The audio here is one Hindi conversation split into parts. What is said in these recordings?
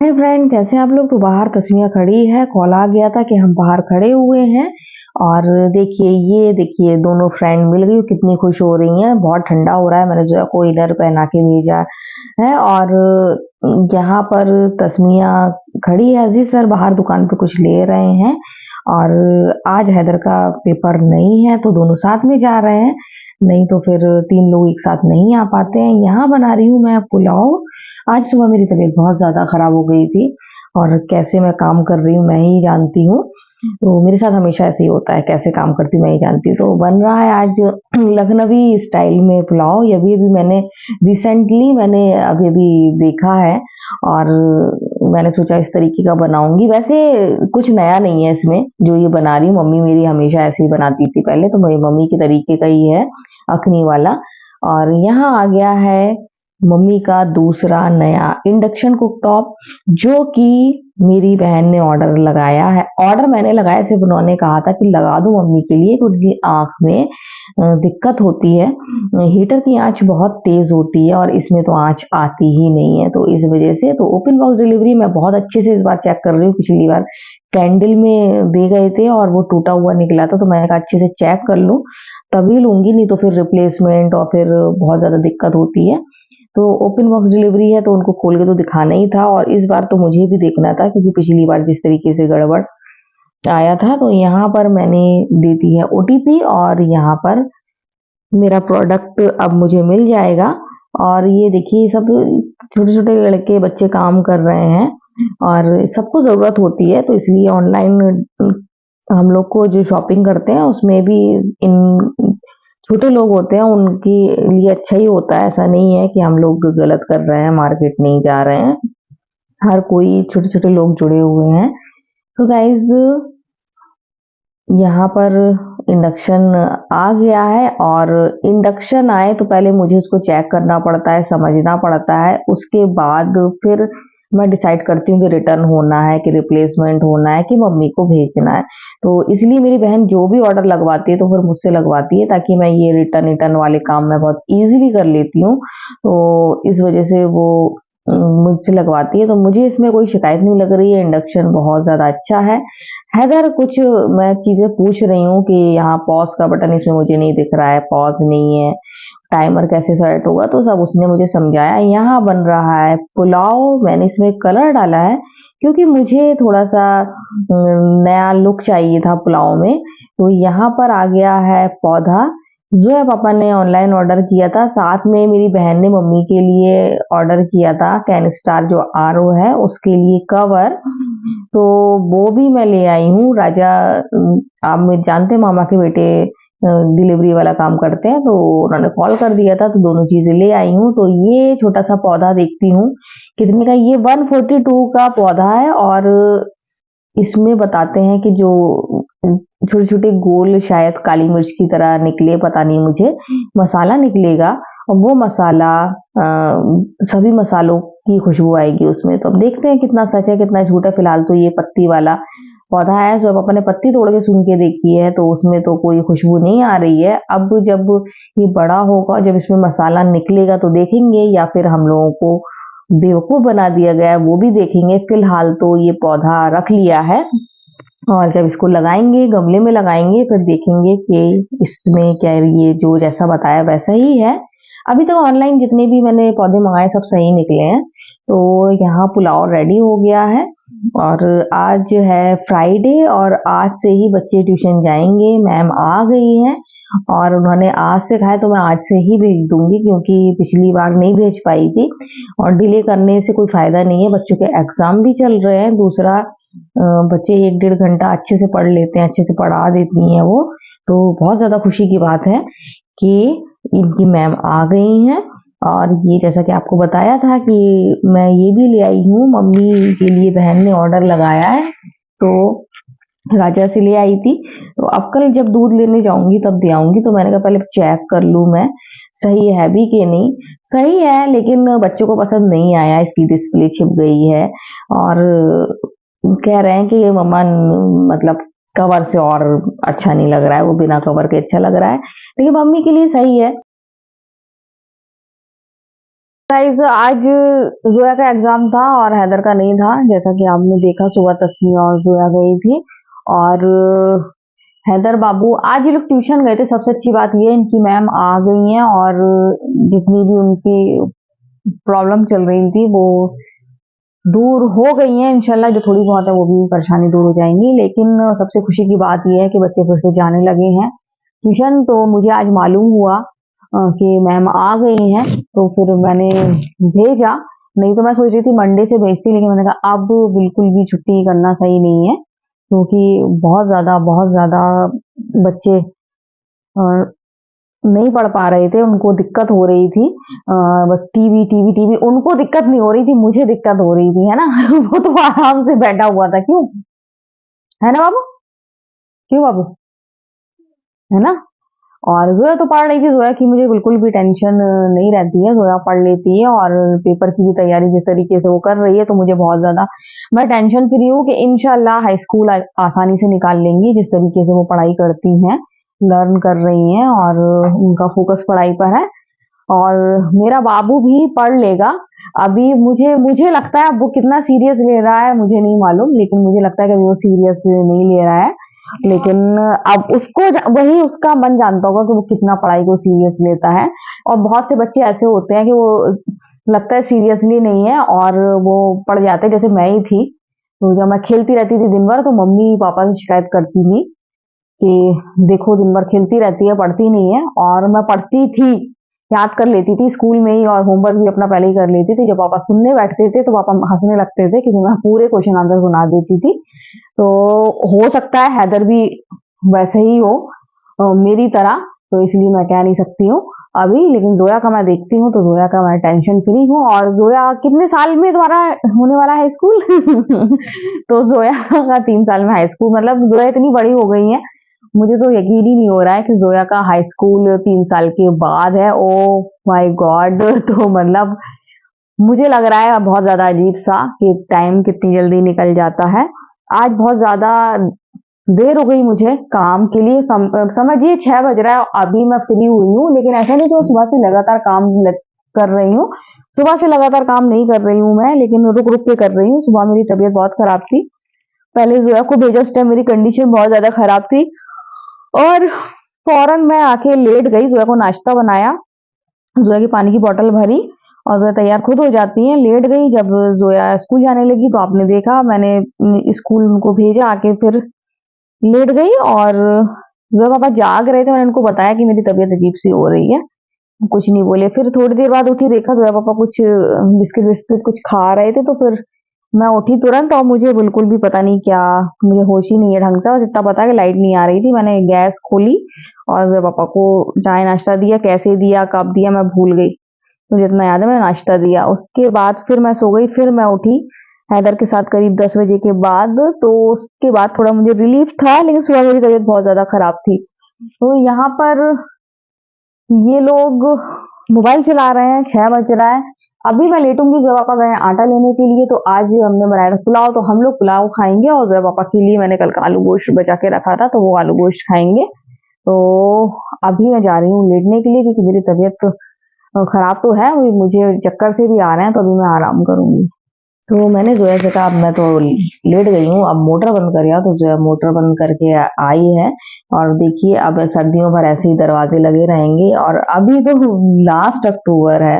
हाय फ्रेंड, कैसे हैं आप लोग। तो बाहर तस्वीरें खड़ी है, कॉल आ गया था कि हम बाहर खड़े हुए हैं। और देखिए, ये देखिए दोनों फ्रेंड मिल गई, कितनी खुश हो रही हैं। बहुत ठंडा हो रहा है, मैंने जो को इनर पहना के भेजा है। और यहाँ पर तस्मिया खड़ी है। अजीज सर बाहर दुकान पे कुछ ले रहे हैं। और आज हैदर का पेपर नहीं है तो दोनों साथ में जा रहे हैं, नहीं तो फिर तीन लोग एक साथ नहीं आ पाते हैं। यहाँ बना रही हूँ मैं पुलाव। आज सुबह मेरी तबीयत बहुत ज़्यादा ख़राब हो गई थी और कैसे मैं काम कर रही हूँ मैं ही जानती हूँ। तो मेरे साथ हमेशा ऐसे ही होता है, कैसे काम करती हूँ मैं ही जानती हूँ। तो बन रहा है आज लखनवी स्टाइल में पुलाव। ये अभी मैंने रिसेंटली मैंने अभी देखा है और मैंने सोचा इस तरीके का बनाऊंगी। वैसे कुछ नया नहीं है इसमें जो ये बना रही हूँ, मम्मी मेरी हमेशा ऐसे ही बनाती थी पहले, तो मेरी मम्मी के तरीके का ही है, अखनी वाला। और यहाँ आ गया है मम्मी का दूसरा नया इंडक्शन कुकटॉप, जो कि मेरी बहन ने ऑर्डर लगाया है। ऑर्डर मैंने लगाया, सिर्फ उन्होंने कहा था कि लगा दो मम्मी के लिए, क्योंकि उनकी आंख में दिक्कत होती है। हीटर की आंच बहुत तेज होती है और इसमें तो आंच आती ही नहीं है, तो इस वजह से तो ओपन बॉक्स डिलीवरी मैं बहुत अच्छे से इस बार चेक कर रही हूँ। पिछली बार कैंडल में दे गए थे और वो टूटा हुआ निकला था, तो मैंने कहा अच्छे से चेक कर लूँ तभी लूंगी, नहीं तो फिर रिप्लेसमेंट और फिर बहुत ज्यादा दिक्कत होती है। तो ओपन बॉक्स डिलीवरी है तो उनको खोल के तो दिखाना ही था, और इस बार तो मुझे भी देखना था क्योंकि पिछली बार जिस तरीके से गड़बड़ आया था। तो यहाँ पर मैंने दे दी है ओटीपी और यहाँ पर मेरा प्रोडक्ट अब मुझे मिल जाएगा। और ये देखिए, सब छोटे छोटे लड़के बच्चे काम कर रहे हैं और सबको ज़रूरत होती है, तो इसलिए ऑनलाइन हम लोग को जो शॉपिंग करते हैं उसमें भी इन छोटे लोग होते हैं, उनके लिए अच्छा ही होता है। ऐसा नहीं है कि हम लोग गलत कर रहे हैं, मार्केट नहीं जा रहे हैं। हर कोई, छोटे छोटे लोग जुड़े हुए हैं। तो गाइज यहाँ पर इंडक्शन आ गया है, और इंडक्शन आए तो पहले मुझे उसको चेक करना पड़ता है, समझना पड़ता है। उसके बाद फिर मैं डिसाइड करती हूँ कि रिटर्न होना है कि रिप्लेसमेंट होना है कि मम्मी को भेजना है। तो इसलिए मेरी बहन जो भी ऑर्डर लगवाती है तो फिर मुझसे लगवाती है, ताकि मैं ये रिटर्न रिटर्न वाले काम मैं बहुत इजीली कर लेती हूँ। तो इस वजह से वो मुझसे लगवाती है, तो मुझे इसमें कोई शिकायत नहीं लग रही है। इंडक्शन बहुत ज़्यादा अच्छा है। हैदर कुछ मैं चीज़ें पूछ रही हूँ कि यहाँ पॉज का बटन इसमें मुझे नहीं दिख रहा है, पॉज नहीं है, टाइमर कैसे सेट होगा, तो सब उसने मुझे समझाया। यहाँ बन रहा है पुलाव। मैंने इसमें कलर डाला है क्योंकि मुझे थोड़ा सा नया लुक चाहिए था पुलाव में। तो यहाँ पर आ गया है पौधा, जो है पापा ने ऑनलाइन ऑर्डर किया था। साथ में मेरी बहन ने मम्मी के लिए ऑर्डर किया था कैन स्टार जो आरओ है उसके लिए कवर, तो वो भी मैं ले आई हूँ। राजा आप में जानते हैं, मामा के बेटे डिलीवरी वाला काम करते हैं, तो उन्होंने कॉल कर दिया था, तो दोनों चीजें ले आई हूँ। तो ये छोटा सा पौधा देखती हूँ कितने का, ये 142 का पौधा है। और इसमें बताते हैं कि जो छोटे छोटे गोल शायद काली मिर्च की तरह निकले, पता नहीं मुझे, मसाला निकलेगा। और वो मसाला सभी मसालों की खुशबू आएगी उसमें। तो अब देखते हैं कितना सच है कितना झूठ है। फिलहाल तो ये पत्ती वाला पौधा है, जो पापा ने पत्ती तोड़ के सूंघ के देखी है तो उसमें तो कोई खुशबू नहीं आ रही है। अब जब ये बड़ा होगा, जब इसमें मसाला निकलेगा तो देखेंगे, या फिर हम लोगों को बेवकूफ बना दिया गया है वो भी देखेंगे। फिलहाल तो ये पौधा रख लिया है, और जब इसको लगाएंगे, गमले में लगाएंगे, फिर देखेंगे कि इसमें क्या ये जो जैसा बताया वैसा ही है। अभी तक ऑनलाइन जितने भी मैंने पौधे मंगाए सब सही निकले हैं। तो यहाँ पुलाव रेडी हो गया है। और आज है फ्राइडे और आज से ही बच्चे ट्यूशन जाएंगे। मैम आ गई हैं और उन्होंने आज से कहा है, तो मैं आज से ही भेज दूंगी क्योंकि पिछली बार नहीं भेज पाई थी। और डिले करने से कोई फायदा नहीं है, बच्चों के एग्जाम भी चल रहे हैं। दूसरा बच्चे एक डेढ़ घंटा अच्छे से पढ़ लेते हैं, अच्छे से पढ़ा देती हैं वो। तो बहुत ज़्यादा खुशी की बात है कि इनकी मैम आ गई हैं। और ये जैसा कि आपको बताया था कि मैं ये भी ले आई हूँ, मम्मी के लिए बहन ने ऑर्डर लगाया है तो राजा से ले आई थी। तो अब कल जब दूध लेने जाऊंगी तब दे आऊंगी, तो मैंने कहा पहले चेक कर लूँ मैं सही है भी कि नहीं। सही है, लेकिन बच्चों को पसंद नहीं आया, इसकी डिस्प्ले छिप गई है। और कह रहे हैं कि ये मम्मा मतलब कवर से और अच्छा नहीं लग रहा है, वो बिना कवर के अच्छा लग रहा है, लेकिन मम्मी के लिए सही है। गाइस आज जोया का एग्जाम था और हैदर का नहीं था। जैसा कि आपने देखा सुबह तस्मीर और जोया गई थी और हैदर बाबू आज ये लोग ट्यूशन गए थे। सबसे अच्छी बात ये इनकी मैम आ गई हैं और जितनी भी उनकी प्रॉब्लम चल रही थी वो दूर हो गई हैं इंशाल्लाह। जो थोड़ी बहुत है वो भी परेशानी दूर हो जाएंगी। लेकिन सबसे खुशी की बात ये है कि बच्चे फिर से जाने लगे हैं ट्यूशन। तो मुझे आज मालूम हुआ कि मैम आ गई हैं तो फिर मैंने भेजा। नहीं तो मैं सोच रही थी मंडे से भेजती, लेकिन मैंने कहा अब बिल्कुल भी छुट्टी करना सही नहीं है क्योंकि बहुत ज़्यादा बच्चे नहीं पढ़ पा रहे थे, उनको दिक्कत हो रही थी। बस टीवी टीवी टीवी, उनको दिक्कत नहीं हो रही थी, मुझे दिक्कत हो रही थी, है ना। वो तो आराम से बैठा हुआ था, क्यों, है ना बाबू, क्यों बाबू, है ना। और जोया तो पढ़ रही थी। जोया की मुझे बिल्कुल भी टेंशन नहीं रहती है, जोया पढ़ लेती है और पेपर की भी तैयारी जिस तरीके से वो कर रही है तो मुझे बहुत ज्यादा, मैं टेंशन फ्री हूँ कि इंशाल्लाह हाई स्कूल आसानी से निकाल लेंगी। जिस तरीके से वो पढ़ाई करती हैं, लर्न कर रही हैं और उनका फोकस पढ़ाई पर है। और मेरा बाबू भी पढ़ लेगा। अभी मुझे मुझे लगता है अब वो कितना सीरियस ले रहा है मुझे नहीं मालूम, लेकिन मुझे लगता है कि वो सीरियस नहीं ले रहा है। लेकिन अब उसको वही उसका मन जानता होगा कि वो कितना पढ़ाई को सीरियस लेता है। और बहुत से बच्चे ऐसे होते हैं कि वो लगता है सीरियसली नहीं है और वो पढ़ जाते हैं। जैसे मैं ही थी, तो जब मैं खेलती रहती थी दिन भर तो मम्मी पापा से शिकायत करती थी कि देखो दिन भर खेलती रहती है, पढ़ती नहीं है। और मैं पढ़ती थी, याद कर लेती थी स्कूल में ही और होमवर्क भी अपना पहले ही कर लेती थी। जब पापा सुनने बैठते थे तो पापा हंसने लगते थे क्योंकि मैं पूरे क्वेश्चन आंसर सुना देती थी। तो हो सकता है हैदर भी वैसे ही हो मेरी तरह, तो इसलिए मैं कह नहीं सकती हूँ अभी। लेकिन जोया का मैं देखती हूँ तो जोया का मैं टेंशन फ्री हूँ। और जोया कितने साल में तुम्हारा होने वाला है स्कूल? तो जोया का 3 साल में हाई स्कूल, मतलब जोया इतनी बड़ी हो गई है, मुझे तो यकीन ही नहीं हो रहा है कि जोया का हाई स्कूल 3 साल के बाद है। Oh my God. तो मतलब मुझे लग रहा है बहुत ज्यादा अजीब सा कि टाइम कितनी जल्दी निकल जाता है। आज बहुत ज्यादा देर हो गई मुझे काम के लिए। समझिए 6 बज रहा है, अभी मैं फ्री हुई हूँ। लेकिन ऐसा नहीं कि मैं सुबह से लगातार काम कर रही हूँ। सुबह से लगातार काम नहीं कर रही हूँ मैं, लेकिन रुक रुक के कर रही हूँ। सुबह मेरी तबीयत बहुत खराब थी, पहले जोया को भेजा उस टाइम मेरी कंडीशन बहुत ज्यादा खराब थी और फौरन मैं आके लेट गई। जोया को नाश्ता बनाया, जोया की पानी की बोतल भरी और जोया तैयार खुद हो जाती है, लेट गई। जब जोया स्कूल जाने लगी तो आपने देखा मैंने स्कूल उनको भेजा, आके फिर लेट गई। और जोया पापा जाग रहे थे, मैंने उनको बताया कि मेरी तबीयत अजीब सी हो रही है, कुछ नहीं बोले। फिर थोड़ी देर बाद उठी, देखा जोया पापा कुछ बिस्किट बिस्किट कुछ खा रहे थे, तो फिर मैं उठी तुरंत। और मुझे बिल्कुल भी पता नहीं क्या, मुझे होश ही नहीं है ढंग से। और इतना पता है कि लाइट नहीं आ रही थी, मैंने गैस खोली और जोया पापा को चाय नाश्ता दिया। कैसे दिया कब दिया मैं भूल गई, मुझे इतना याद है मैंने नाश्ता दिया। उसके बाद फिर मैं सो गई। फिर मैं उठी हैदर के साथ करीब 10 बजे के बाद। तो उसके बाद थोड़ा मुझे रिलीफ था, लेकिन सुबह मेरी तबीयत बहुत ज्यादा खराब थी। तो यहाँ पर ये लोग मोबाइल चला रहे हैं, 6 बज रहा है। अभी मैं लेटूंगी। जोया पापा गए आटा लेने के लिए, तो आज हमने बनाया था पुलाव, तो हम लोग पुलाव खाएंगे। और जोया पापा के लिए मैंने कल का आलू गोश्त बचा के रखा था, तो वो आलू गोश्त खाएंगे। तो अभी मैं जा रही हूँ लेटने के लिए क्योंकि मेरी तबीयत खराब तो है, वही मुझे चक्कर से भी आ रहे हैं, तो अभी मैं आराम करूंगी। तो मैंने जोया से कहा अब मैं तो लेट गई हूँ, अब मोटर बंद कर आओ। तो जोया मोटर बंद करके आई है। और देखिए अब सर्दियों भर ऐसे ही दरवाजे लगे रहेंगे। और अभी तो लास्ट अक्टूबर है,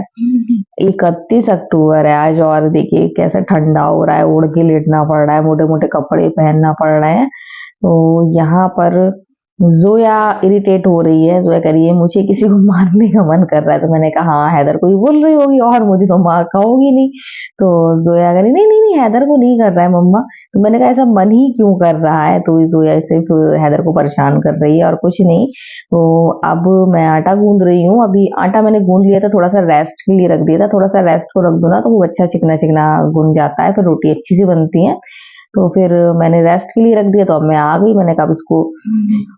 31 अक्टूबर है आज। और देखिए कैसा ठंडा हो रहा है, उड़ के लेटना पड़ रहा है, मोटे मोटे कपड़े पहनना पड़ रहे हैं। तो यहाँ पर जोया इरिटेट हो रही है। जोया कह रही है मुझे किसी को मारने का मन कर रहा है। तो मैंने कहा हाँ हैदर को ही बोल रही होगी और मुझे तो मार खाओगी नहीं। तो जोया कह रही नहीं नहीं नहीं हैदर को नहीं कर रहा है मम्मा। तो मैंने कहा ऐसा मन ही क्यों कर रहा है? तो जोया सिर्फ हैदर को परेशान कर रही है और कुछ नहीं। तो अब मैं आटा गूंद रही हूँ। अभी आटा मैंने गूंद लिया था, थोड़ा सा रेस्ट के लिए रख दिया था। थोड़ा सा रेस्ट को रख दो ना तो वो अच्छा चिकना चिकना गुन जाता है, फिर रोटी अच्छी सी बनती है। तो फिर मैंने रेस्ट के लिए रख दिया। तो अब मैं आ गई, मैंने कहा इसको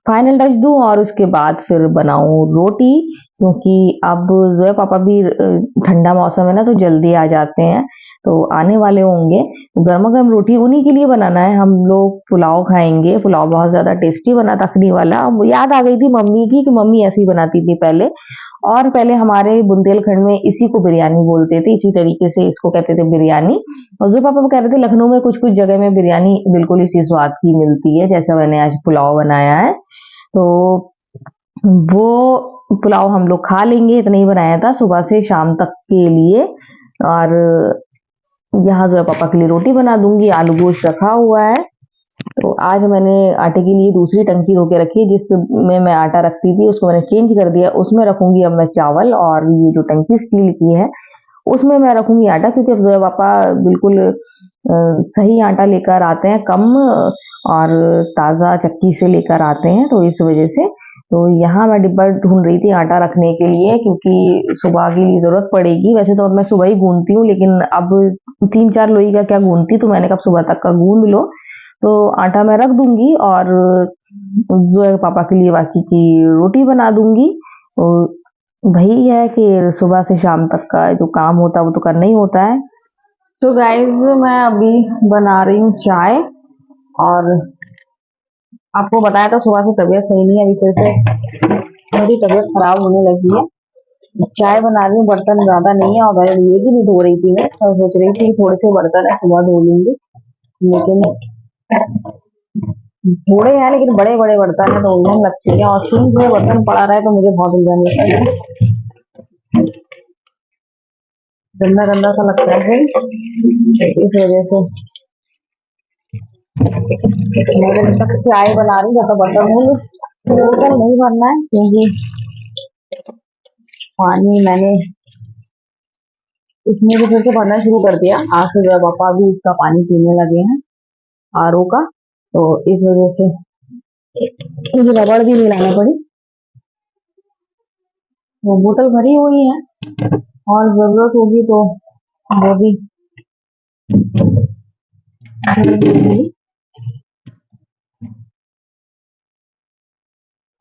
फाइनल टच दूं और उसके बाद फिर बनाऊं रोटी। क्योंकि अब जो है पापा भी ठंडा मौसम है ना तो जल्दी आ जाते हैं, तो आने वाले होंगे। तो गरमा-गरम रोटी उन्हीं के लिए बनाना है। हम लोग पुलाव खाएँगे, पुलाव बहुत ज़्यादा टेस्टी बना था अखनी वाला। अब याद आ गई थी मम्मी की कि मम्मी ऐसे ही बनाती थी पहले, और पहले हमारे बुंदेलखंड में इसी को बिरयानी बोलते थे, इसी तरीके से इसको कहते थे बिरयानी। और जो पापा कह रहे थे लखनऊ में कुछ-कुछ जगह में बिरयानी बिल्कुल इसी स्वाद की मिलती है, जैसा मैंने आज पुलाव बनाया है। तो वो पुलाव हम लोग खा लेंगे, इतना ही बनाया था सुबह से शाम तक के लिए। और यहाँ जो है पापा के लिए रोटी बना दूंगी, आलू गोश्त रखा हुआ है। तो आज मैंने आटे के लिए दूसरी टंकी धो के रखी है, जिसमें मैं आटा रखती थी उसको मैंने चेंज कर दिया, उसमें रखूंगी अब मैं चावल। और ये जो टंकी स्टील की है उसमें मैं रखूंगी आटा, क्योंकि अब जो है पापा बिल्कुल सही आटा लेकर आते हैं, कम और ताज़ा चक्की से लेकर आते हैं, तो इस वजह से। तो यहाँ मैं डिब्बा ढूंढ रही थी आटा रखने के लिए, क्योंकि सुबह के लिए ज़रूरत पड़ेगी। वैसे तो अब मैं सुबह ही गूंथती हूँ, लेकिन अब 3-4 लोई का क्या गूंथती, तो मैंने कहा सुबह तक का गूंद लो। तो आटा मैं रख दूंगी और जो है पापा के लिए बाकी की रोटी बना दूंगी। तो वही है कि सुबह से शाम तक का जो काम होता है वो तो करना ही होता है। तो गाइज मैं अभी बना रही हूँ चाय, और आपको बताया था सुबह से तबीयत सही नहीं है, अभी फिर से मेरी तबीयत खराब होने लगी है। चाय बना रही हूँ, बर्तन ज्यादा नहीं है, और ये भी नहीं धो रही थी मैं, और सोच रही थी थोड़े से बर्तन है सुबह धो लूंगी, लेकिन थोड़े हैं लेकिन बड़े बड़े बर्तन है तो उलझन लगती है, और सिंक में बर्तन पड़ा रहा है तो मुझे बहुत उलझन लगती है, गंदा गंदा सा लगता है फिर, इस वजह से मैं जब तक चाय बना रही हूँ जब तक बर्तन धो लूं। बोतल नहीं भरना है क्योंकि पानी मैंने इसमें भी फिर से भरना शुरू कर दिया, आज से जो है पापा भी इसका पानी पीने लगे हैं, आरओ का। तो इस वजह से मुझे रबड़ भी नहीं लाना पड़ी, वो बोतल भरी हुई है, और जरूरत होगी तो वो भी।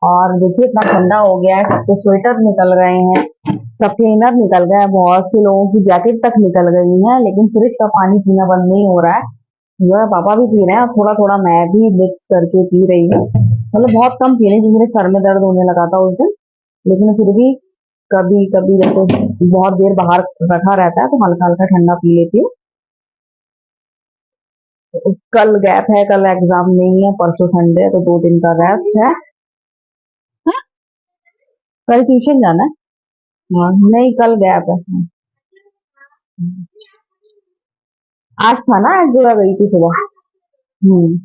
और देखिए इतना ठंडा हो गया है, सबके स्वेटर निकल रहे हैं, सबके इनर निकल गए हैं, बहुत से लोगों की जैकेट तक निकल गई है, लेकिन फ्रिज का पानी पीना बंद नहीं हो रहा है। जो है पापा भी पी रहे हैं और थोड़ा थोड़ा मैं भी मिक्स करके पी रही हूँ, मतलब बहुत कम पी रही हूँ क्योंकि मेरे सर में दर्द होने लगा था उस दिन, लेकिन फिर भी कभी कभी जैसे बहुत देर बाहर रखा रहता है तो हल्का हल्का ठंडा पी लेती हूँ। तो कल गैप है, कल एग्जाम नहीं है, परसों संडे है तो 2 दिन का रेस्ट है। हाँ? कल ट्यूशन जाना है। हाँ, नहीं कल गैप है। आज था ना, आज जोड़ा गई थी सुबह। हम्म।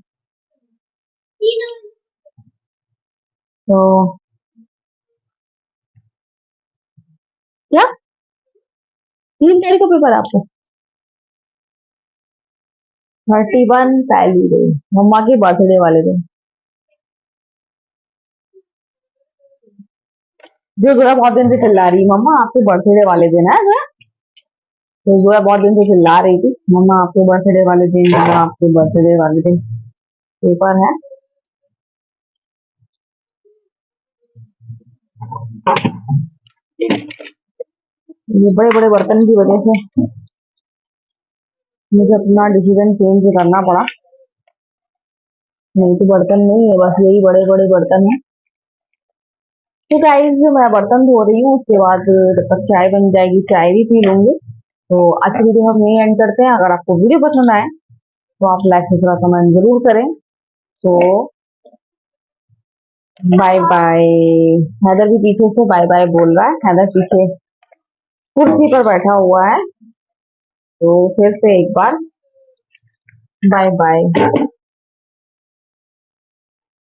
तो क्या 3 तारीख को पेपर है आपको? 31 पहली डे, मम्मा के बर्थडे वाले दिन। जो जोड़ा बहुत दिन से चिल्ला रही है मम्मा आपके बर्थडे वाले दिन है जोया। तो जोया बहुत दिन से चिल्ला रही थी मम्मा आपके बर्थडे वाले दिन, मम्मा आपके बर्थडे वाले दिन पेपर है। ये बड़े बड़े बर्तन की वजह से मुझे अपना डिसीजन चेंज करना पड़ा, नहीं तो बर्तन नहीं है, बस यही बड़े बड़े बर्तन है। तो गाइस मैं बर्तन धो रही हूँ, उसके बाद जब तक चाय बन जाएगी चाय भी पी लूंगी। तो आज की वीडियो हम यही एंड करते हैं। अगर आपको वीडियो पसंद आए तो आप लाइक सब्सक्राइब कमेंट जरूर करें। तो बाय बाय। हैदर भी पीछे से बाय बाय बोल रहा है, हैदर पीछे कुर्सी पर बैठा हुआ है। तो फिर से एक बार बाय बाय।